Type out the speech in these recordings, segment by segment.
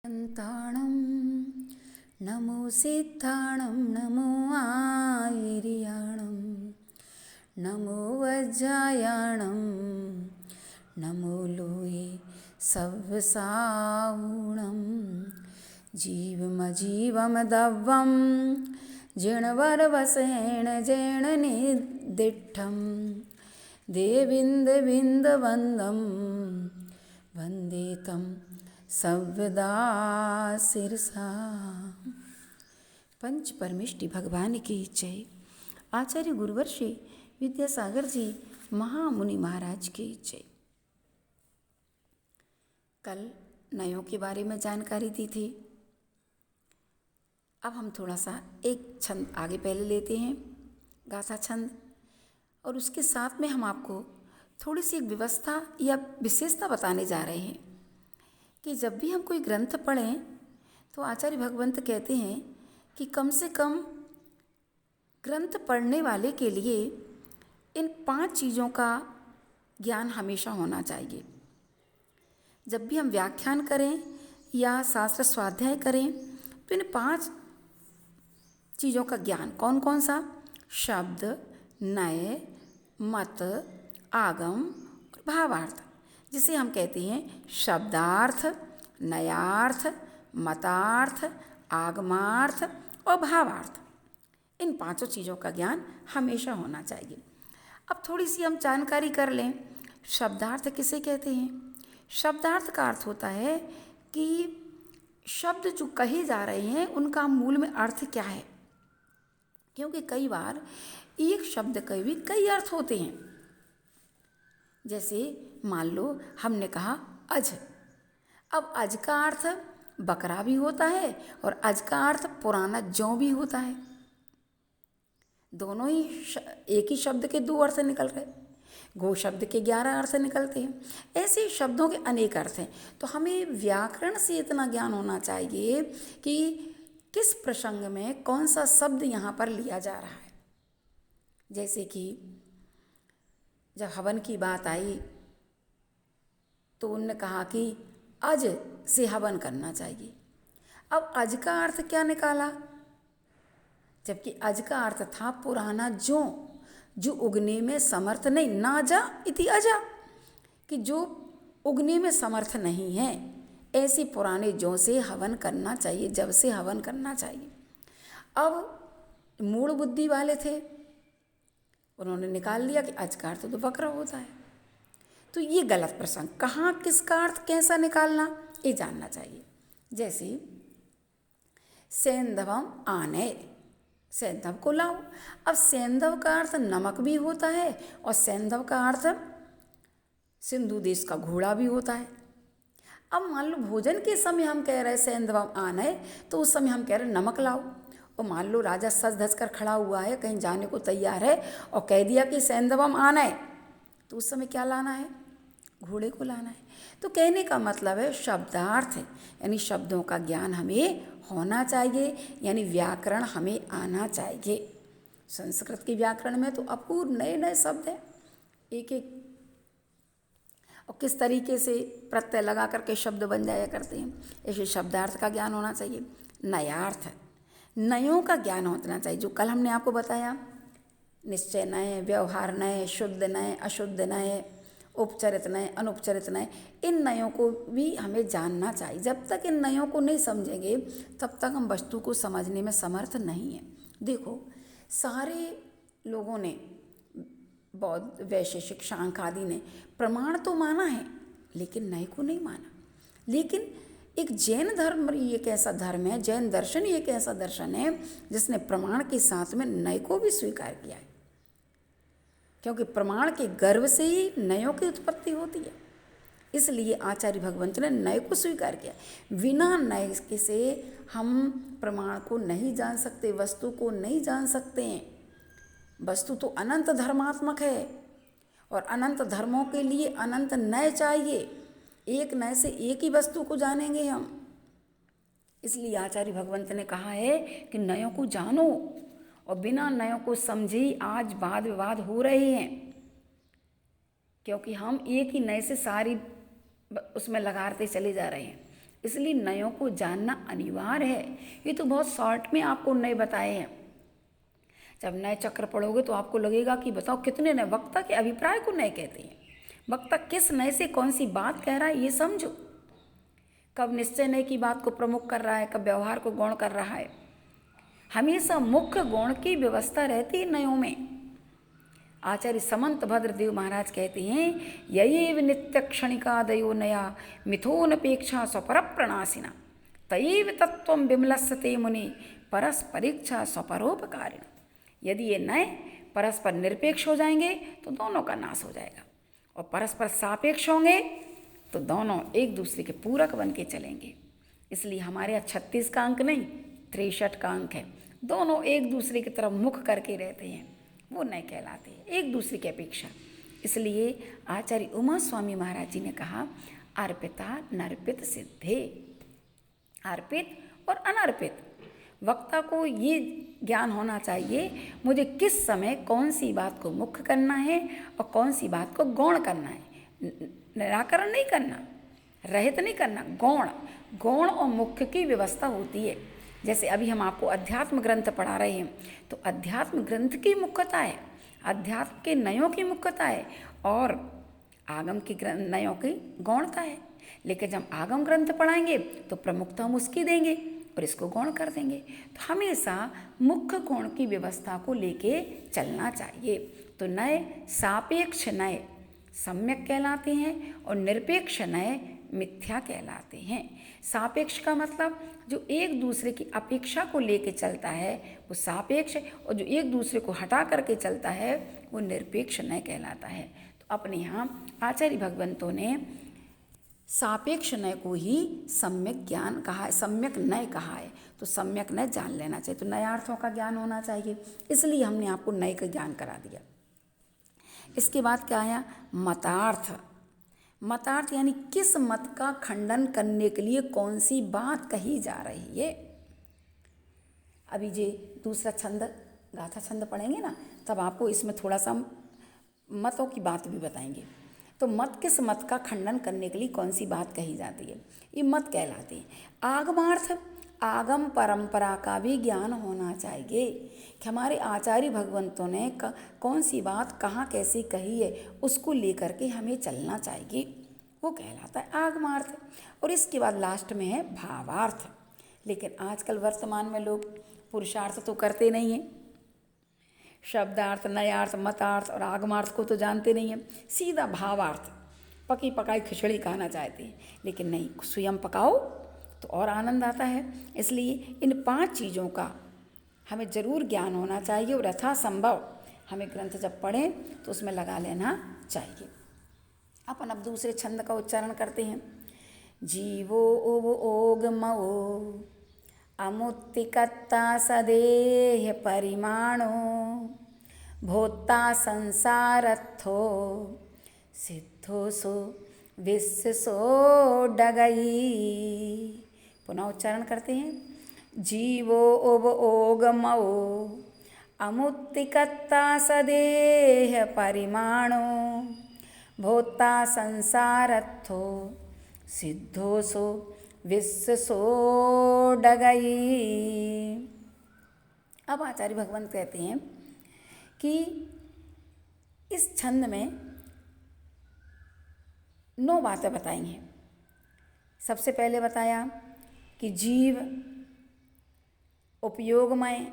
ताणं नमो सिद्धाणं नमो आयर्याणं नमो वज्रायाणं नमो लोये सव्यसावुणं जीवमजीवमदव्वं जिणवरवसेण जैणनिदिष्ठं देविन्दविन्दवन्दं वन्दे तं सव्यदा सिरसा। पंच परमेष्टि भगवान की जय। आचार्य गुरुवर श्री विद्यासागर जी महामुनि महाराज की जय। कल नयों के बारे में जानकारी दी थी। अब हम थोड़ा सा एक छंद आगे पहले लेते हैं, गाथा छंद, और उसके साथ में हम आपको थोड़ी सी एक व्यवस्था या विशेषता बताने जा रहे हैं कि जब भी हम कोई ग्रंथ पढ़ें तो आचार्य भगवंत कहते हैं कि कम से कम ग्रंथ पढ़ने वाले के लिए इन 5 चीज़ों का ज्ञान हमेशा होना चाहिए। जब भी हम व्याख्यान करें या शास्त्र स्वाध्याय करें तो इन 5 चीज़ों का ज्ञान कौन कौन सा? शब्द, नय, मत, आगम और भावार्थ, जिसे हम कहते हैं शब्दार्थ, नयार्थ, मतार्थ, आगमार्थ और भावार्थ। इन 5 चीज़ों का ज्ञान हमेशा होना चाहिए। अब थोड़ी सी हम जानकारी कर लें। शब्दार्थ किसे कहते हैं? शब्दार्थ का अर्थ होता है कि शब्द जो कहे जा रहे हैं उनका मूल में अर्थ क्या है, क्योंकि कई बार एक शब्द के भी कई अर्थ होते हैं। जैसे मान लो हमने कहा अज। अब अज का अर्थ बकरा भी होता है और अज का अर्थ पुराना जौ भी होता है। दोनों ही एक ही शब्द के 2 अर्थ निकल रहे। गो शब्द के 11 अर्थ निकलते हैं। ऐसे शब्दों के अनेक अर्थ हैं। तो हमें व्याकरण से इतना ज्ञान होना चाहिए कि किस प्रसंग में कौन सा शब्द यहाँ पर लिया जा रहा है। जैसे कि जब हवन की बात आई तो उन्होंने कहा कि अज से हवन करना चाहिए। अब अज का अर्थ क्या निकाला? जबकि अज का अर्थ था पुराना जो उगने में समर्थ नहीं, ना जा इति अजा, कि जो उगने में समर्थ नहीं है, ऐसे पुराने जौ से हवन करना चाहिए, जब से हवन करना चाहिए। अब मूढ़ बुद्धि वाले थे, उन्होंने निकाल लिया कि अज का अर्थ तो बकरा होता है। तो ये गलत प्रसंग। कहाँ किसका अर्थ कैसा निकालना, ये जानना चाहिए। जैसे सेंधवम आने, सेंधव को लाओ। अब सेंधव का अर्थ नमक भी होता है और सेंधव का अर्थ सिंधु देश का घोड़ा भी होता है। अब मान लो भोजन के समय हम कह रहे सेंधवम आने, तो उस समय हम कह रहे नमक लाओ। और मान लो राजा सज धज कर खड़ा हुआ है, कहीं जाने को तैयार है और कह दिया कि सेंधवम आना है, तो उस समय क्या लाना है? घोड़े को लाना है। तो कहने का मतलब है शब्दार्थ, यानी शब्दों का ज्ञान हमें होना चाहिए, यानी व्याकरण हमें आना चाहिए। संस्कृत के व्याकरण में तो अपूर्व नए नए शब्द हैं, एक एक, और किस तरीके से प्रत्यय लगा करके शब्द बन जाया करते हैं। ऐसे शब्दार्थ का ज्ञान होना चाहिए। नयार्थ, नयों का ज्ञान होना चाहिए, जो कल हमने आपको बताया। निश्चय नय, व्यवहार नय, शुद्ध नय, अशुद्ध नय, उपचरित नय, अनुपचरित नय, इन नयों को भी हमें जानना चाहिए। जब तक इन नयों को नहीं समझेंगे तब तक हम वस्तु को समझने में समर्थ नहीं हैं। देखो, सारे लोगों ने, बौद्ध, वैशेषिक, शांख आदि ने प्रमाण तो माना है लेकिन नय को नहीं माना। लेकिन एक जैन धर्म एक ऐसा धर्म है, जैन दर्शन एक ऐसा दर्शन है जिसने प्रमाण के साथ में नय को भी स्वीकार किया है, क्योंकि प्रमाण के गर्भ से ही नयों की उत्पत्ति होती है। इसलिए आचार्य भगवंत ने नय को स्वीकार किया। बिना नय के से हम प्रमाण को नहीं जान सकते, वस्तु को नहीं जान सकते हैं। वस्तु तो अनंत धर्मात्मक है और अनंत धर्मों के लिए अनंत नय चाहिए। एक नय से एक ही वस्तु को जानेंगे हम। इसलिए आचार्य भगवंत ने कहा है कि नयों को जानो, और बिना नयों को समझे आज वाद विवाद हो रहे हैं, क्योंकि हम एक ही नय से सारी उसमें लगाते चले जा रहे हैं। इसलिए नयों को जानना अनिवार्य है। ये तो बहुत शॉर्ट में आपको नए बताए हैं। जब नए चक्र पढ़ोगे तो आपको लगेगा कि बताओ कितने नए। वक्ता के अभिप्राय को नए कहते हैं। वक्ता किस नए से कौन सी बात कह रहा है ये समझो। कब निश्चय नए की बात को प्रमुख कर रहा है, कब व्यवहार को गौण कर रहा है। हमेशा मुख्य गौण की व्यवस्था रहती है नयों में। आचार्य समंत भद्रदेव महाराज कहते हैं, ययेव नित्य क्षणिकादयो नया मिथोनपेक्षा स्वपर प्रणासिना तयेव तत्व विमलस्यते मुनि परस्परीक्षा स्वपरोपकारिण। यदि ये नए परस्पर निरपेक्ष हो जाएंगे तो दोनों का नाश हो जाएगा, और परस्पर सापेक्ष होंगे तो दोनों एक दूसरे के पूरक बन के चलेंगे। इसलिए हमारे यहाँ 36 का अंक नहीं 63 का अंक है। दोनों एक दूसरे की तरफ मुख करके रहते हैं, वो नए कहलाते हैं एक दूसरे की अपेक्षा। इसलिए आचार्य उमा स्वामी महाराज जी ने कहा, अर्पिता नर्पित सिद्धे। अर्पित और अनर्पित वक्ता को ये ज्ञान होना चाहिए, मुझे किस समय कौन सी बात को मुख्य करना है और कौन सी बात को गौण करना है। निराकरण नहीं करना, रहित नहीं करना, गौण। गौण और मुख्य की व्यवस्था होती है। जैसे अभी हम आपको अध्यात्म ग्रंथ पढ़ा रहे हैं, तो अध्यात्म ग्रंथ की मुख्यता है, अध्यात्म के नयों की मुख्यता है, और आगम की नयों की गौणता है। लेकिन जब आगम ग्रंथ पढ़ाएंगे तो प्रमुखता हम उसकी देंगे और इसको गौण कर देंगे। तो हमेशा मुख्य गौण की व्यवस्था को लेके चलना चाहिए। तो नए सापेक्ष नए सम्यक कहलाते हैं और निरपेक्ष नए मिथ्या कहलाते हैं। सापेक्ष का मतलब जो एक दूसरे की अपेक्षा को लेके चलता है वो सापेक्ष है, और जो एक दूसरे को हटा करके चलता है वो निरपेक्ष नय कहलाता है। तो अपने यहाँ आचार्य भगवंतों ने सापेक्ष नय को ही सम्यक ज्ञान कहा है, सम्यक नय कहा है। तो सम्यक नय जान लेना चाहिए, तो नयार्थों का ज्ञान होना चाहिए। इसलिए हमने आपको नय का ज्ञान करा दिया। इसके बाद क्या आया, मतार्थ। मतार्थ यानी किस मत का खंडन करने के लिए कौन सी बात कही जा रही है। अभी जे दूसरा छंद गाथा छंद पढ़ेंगे ना, तब आपको इसमें थोड़ा सा मतों की बात भी बताएंगे। तो मत किस मत का खंडन करने के लिए कौन सी बात कही जाती है, ये मत कहलाते हैं। आगमार्थ, आगम परंपरा का भी ज्ञान होना चाहिए कि हमारे आचार्य भगवंतों ने कौन सी बात कहाँ कैसे कही है, उसको लेकर के हमें चलना चाहिए, वो कहलाता है आगमार्थ। और इसके बाद लास्ट में है भावार्थ। लेकिन आजकल वर्तमान में लोग पुरुषार्थ तो करते नहीं हैं, शब्दार्थ, नयार्थ, मतार्थ और आगमार्थ को तो जानते नहीं हैं, सीधा भावार्थ पकी पकाई खिचड़ी खाना चाहते हैं। लेकिन नहीं, स्वयं पकाओ तो और आनंद आता है। इसलिए इन 5 चीज़ों का हमें ज़रूर ज्ञान होना चाहिए, और यथासंभव हमें ग्रंथ जब पढ़ें तो उसमें लगा लेना चाहिए। अपन अब दूसरे छंद का उच्चारण करते हैं। जीवो उव ओगमो अमुत्तिकत्ता सदेह परिमाणो भोक्ता संसारत्थो सिद्धोसो विश्वसो डगई। पुनः उच्चारण करते हैं। जीवो उव ओगमो अमुत्तिकत्ता सदेह परिमाणो भोक्ता संसारत्थो सिद्धोसो विश्वसो डगई। अब आचार्य भगवंत कहते हैं कि इस छंद में 9 बातें बताई हैं। सबसे पहले बताया कि जीव उपयोगमय,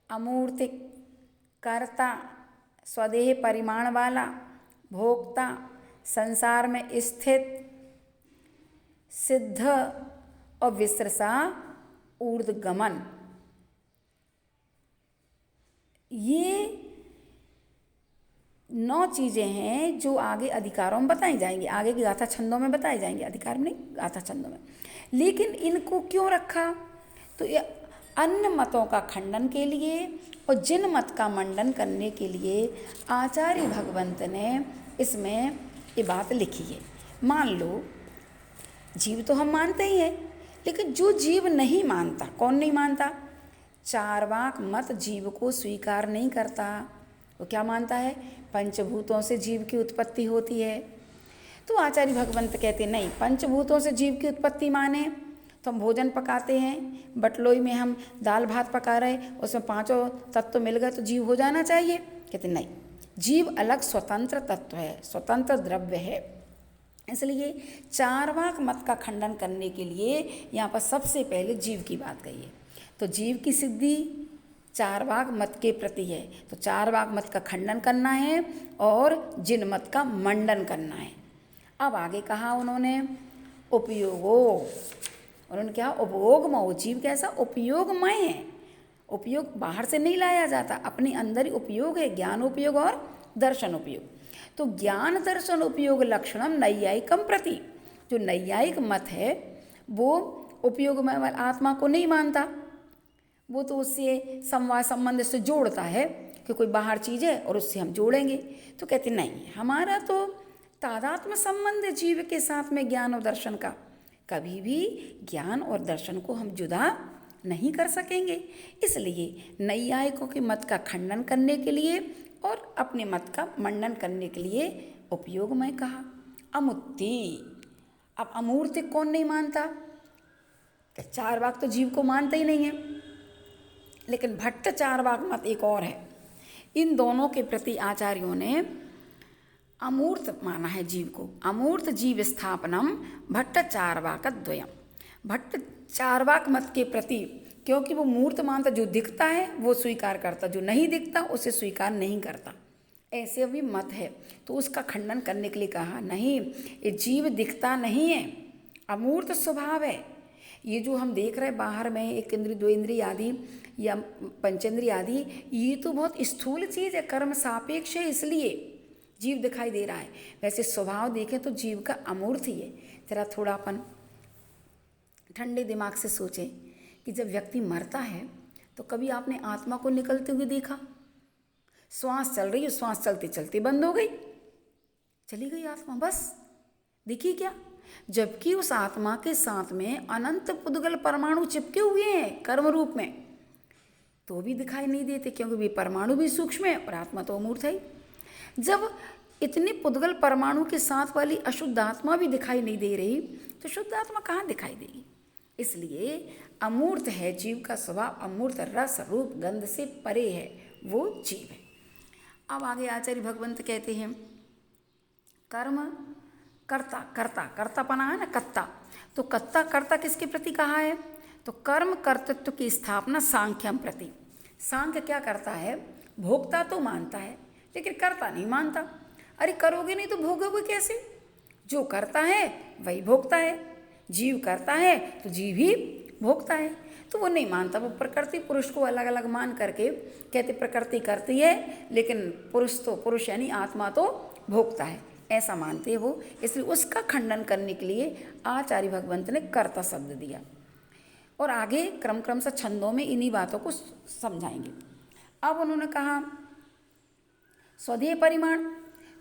अमूर्तिक, कर्ता, स्वदेह परिमाण वाला, भोक्ता, संसार में स्थित, सिद्ध और विश्रसा ऊर्ध्वगमन। ये 9 चीज़ें हैं जो आगे अधिकारों में बताई जाएंगी, आगे की गाथा छंदों में बताई जाएंगी, अधिकार में नहीं, गाथा छंदों में। लेकिन इनको क्यों रखा, तो ये अन्य मतों का खंडन के लिए और जिन मत का मंडन करने के लिए आचार्य भगवंत ने इसमें ये बात लिखी है। मान लो जीव तो हम मानते ही हैं, लेकिन जो जीव नहीं मानता, कौन नहीं मानता, चार्वाक मत जीव को स्वीकार नहीं करता। वो क्या मानता है, पंचभूतों से जीव की उत्पत्ति होती है। तो आचार्य भगवंत कहते नहीं, पंचभूतों से जीव की उत्पत्ति माने तो हम भोजन पकाते हैं, बटलोई में हम दाल भात पका रहे, उसमें पांचों तत्व मिल गए तो जीव हो जाना चाहिए। कहते नहीं, जीव अलग स्वतंत्र तत्व है, स्वतंत्र द्रव्य है। इसलिए चार्वाक मत का खंडन करने के लिए यहाँ पर सबसे पहले जीव की बात कही है। तो जीव की सिद्धि चार्वाक मत के प्रति है, तो चार्वाक मत का खंडन करना है और जिन मत का मंडन करना है। अब आगे कहा उन्होंने उपयोगो, उन्होंने क्या, उपयोगमय। जीव कैसा, उपयोगमय है। उपयोग बाहर से नहीं लाया जाता, अपने अंदर ही उपयोग है, ज्ञान उपयोग और दर्शन उपयोग। तो ज्ञान दर्शन उपयोग लक्षणम नैयायिकम प्रति, जो नैयायिक मत है वो उपयोगमय आत्मा को नहीं मानता, वो तो उससे समवाय संबंध से जोड़ता है कि कोई बाहर चीज़ है और उससे हम जोड़ेंगे। तो कहते नहीं, हमारा तो तादात्म्य संबंध है जीव के साथ में ज्ञान और दर्शन का, कभी भी ज्ञान और दर्शन को हम जुदा नहीं कर सकेंगे। इसलिए नैयायिकों के मत का खंडन करने के लिए और अपने मत का मंडन करने के लिए उपयोगमय कहा। अमुत्ति, अब अमूर्त कौन नहीं मानता, चार्वाक तो जीव को मानता ही नहीं है, लेकिन भट्ट चार्वाक मत एक और है। इन दोनों के प्रति आचार्यों ने अमूर्त माना है जीव को। अमूर्त जीव स्थापनम भट्ट चार्वाक द्वयम, भट्ट चार्वाक मत के प्रति, क्योंकि वो मूर्त मानता, जो दिखता है वो स्वीकार करता, जो नहीं दिखता उसे स्वीकार नहीं करता, ऐसे भी मत है। तो उसका खंडन करने के लिए कहा नहीं, ये जीव दिखता नहीं है, अमूर्त स्वभाव है। ये जो हम देख रहे हैं बाहर में, एक इंद्रिय दो इंद्रिय आदि या पंचेंद्रिय आदि, ये तो बहुत स्थूल चीज़ है, कर्म सापेक्ष है, इसलिए जीव दिखाई दे रहा है। वैसे स्वभाव देखें तो जीव का अमूर्त ही है। जरा थोड़ा अपन ठंडे दिमाग से सोचें कि जब व्यक्ति मरता है तो कभी आपने आत्मा को निकलते हुए देखा? श्वास चल रही है, श्वास चलते चलते बंद हो गई, चली गई आत्मा, बस दिखी क्या? जबकि उस आत्मा के साथ में अनंत पुद्गल परमाणु चिपके हुए हैं कर्म रूप में, तो भी दिखाई नहीं देते, क्योंकि वे परमाणु भी सूक्ष्म है और आत्मा तो अमूर्त है। जब इतनी पुद्गल परमाणु के साथ वाली अशुद्ध आत्मा भी दिखाई नहीं दे रही, तो शुद्ध आत्मा कहाँ दिखाई देगी? इसलिए अमूर्त है जीव का स्वभाव, अमूर्त रस रूप गंध से परे है, वो जीव है। अब आगे आचार्य भगवंत कहते हैं कर्म कर्ता, कर्ता कर्तापना है ना, कत्ता, तो कत्ता कर्ता किसके प्रति कहा है? तो कर्म कर्तृत्व की स्थापना सांख्यम प्रति। सांख्य क्या करता है? भोक्ता तो मानता है लेकिन कर्ता नहीं मानता। अरे करोगे नहीं तो भोगोगे कैसे? जो करता है वही भोगता है, जीव करता है तो जीव ही भोगता है। तो वो नहीं मानता, वो प्रकृति पुरुष को अलग अलग मान करके कहते प्रकृति करती है लेकिन पुरुष यानी आत्मा तो भोगता है, ऐसा मानते हैं वो। इसलिए उसका खंडन करने के लिए आचार्य भगवंत ने कर्ता शब्द दिया। और आगे क्रम से छंदों में इन्हीं बातों को समझाएंगे। अब उन्होंने कहा स्वदेह परिमाण,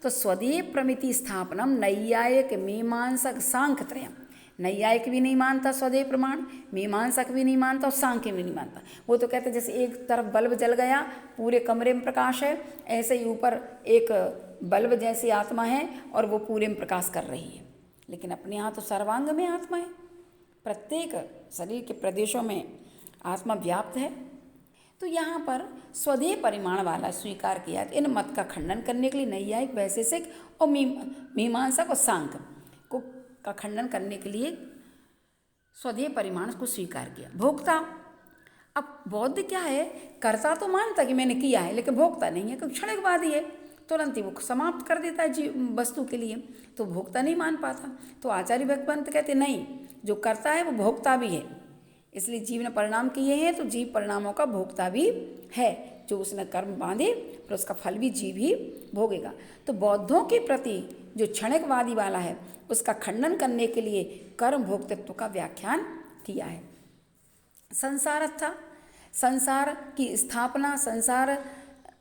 तो स्वदेह प्रमिति स्थापनम नैयायिक मीमांसक सांख्य त्रयम। नैयायिक भी नहीं मानता स्वदेह प्रमाण, मीमांसक भी नहीं मानता और सांख्य भी नहीं मानता। वो तो कहते जैसे एक तरफ बल्ब जल गया, पूरे कमरे में प्रकाश है, ऐसे ही ऊपर एक बल्ब जैसी आत्मा है और वो पूरे में प्रकाश कर रही है। लेकिन अपने यहाँ तो सर्वांग में आत्मा है, प्रत्येक शरीर के प्रदेशों में आत्मा व्याप्त है। तो यहाँ पर स्वदेह परिमाण वाला स्वीकार किया। इन मत का खंडन करने के लिए नैयायिक, वैशेषिक और मीमांसक और सांख्य को का खंडन करने के लिए स्वदेह परिमाण को स्वीकार किया। भोक्ता, अब बौद्ध क्या है, कर्ता तो मानता कि मैंने किया है लेकिन भोक्ता नहीं है, क्योंकि क्षणिकवादी है, तुरंत ही वो समाप्त कर देता है जीव वस्तु के लिए, तो भोक्ता नहीं मान पाता। तो आचार्य भगवंत कहते नहीं, जो करता है वो भोक्ता भी है। इसलिए जीव ने परिणाम किए हैं तो जीव परिणामों का भोक्ता भी है। जो उसने कर्म बांधे फिर उसका फल भी जीव ही भोगेगा। तो बौद्धों के प्रति जो क्षणिकवादी वाला है उसका खंडन करने के लिए कर्म भोक्तृत्व का व्याख्यान किया है। संसारस्था, संसार की स्थापना,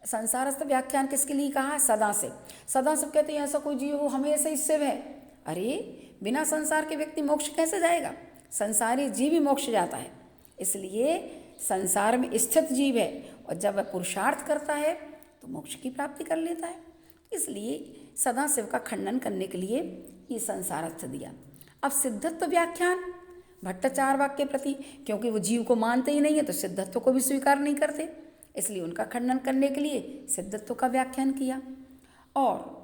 संसारस्थ व्याख्यान किसके लिए कहा? सदा से। सदा से कहते हैं ऐसा कोई जीव हो हमेशा ही शिव है। अरे बिना संसार के व्यक्ति मोक्ष कैसे जाएगा? संसारी जीव ही मोक्ष जाता है, इसलिए संसार में स्थित जीव है और जब वह पुरुषार्थ करता है तो मोक्ष की प्राप्ति कर लेता है। इसलिए सदाशिव का खंडन करने के लिए ये संसारस्थ दिया। अब सिद्धत्व व्याख्यान भट्टाचार्य वाक्य के प्रति, क्योंकि वो जीव को मानते ही नहीं है तो सिद्धत्व को भी स्वीकार नहीं करते, इसलिए उनका खंडन करने के लिए सिद्धत्व का व्याख्यान किया। और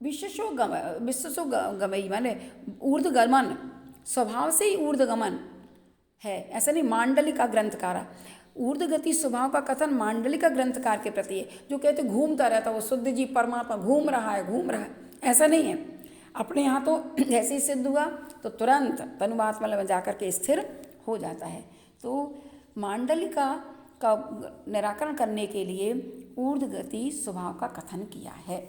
विश्वसो गमई माने ऊर्ध्वगमन, स्वभाव से ही ऊर्ध्वगमन है, ऐसा नहीं। मांडलिका ग्रंथकारा, ऊर्ध्वगति स्वभाव का कथन मांडलिका ग्रंथकार के प्रति है, जो कहते घूमता रहता, वो शुद्ध जीव परमात्मा घूम रहा है, ऐसा नहीं है। अपने यहाँ तो जैसे ही सिद्ध हुआ तो तुरंत तनुवात्मा में जाकर के स्थिर हो जाता है। तो मांडलिका का निराकरण करने के लिए ऊर्ध्वगति स्वभाव का कथन किया है।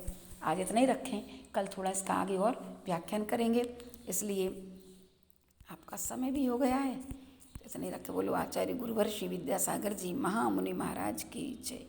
आज इतना ही रखें, कल थोड़ा इसका आगे और व्याख्यान करेंगे, इसलिए आपका समय भी हो गया है। इतना ही रखें। बोलो आचार्य गुरुवर्षि विद्यासागर जी महामुनि महाराज की जय।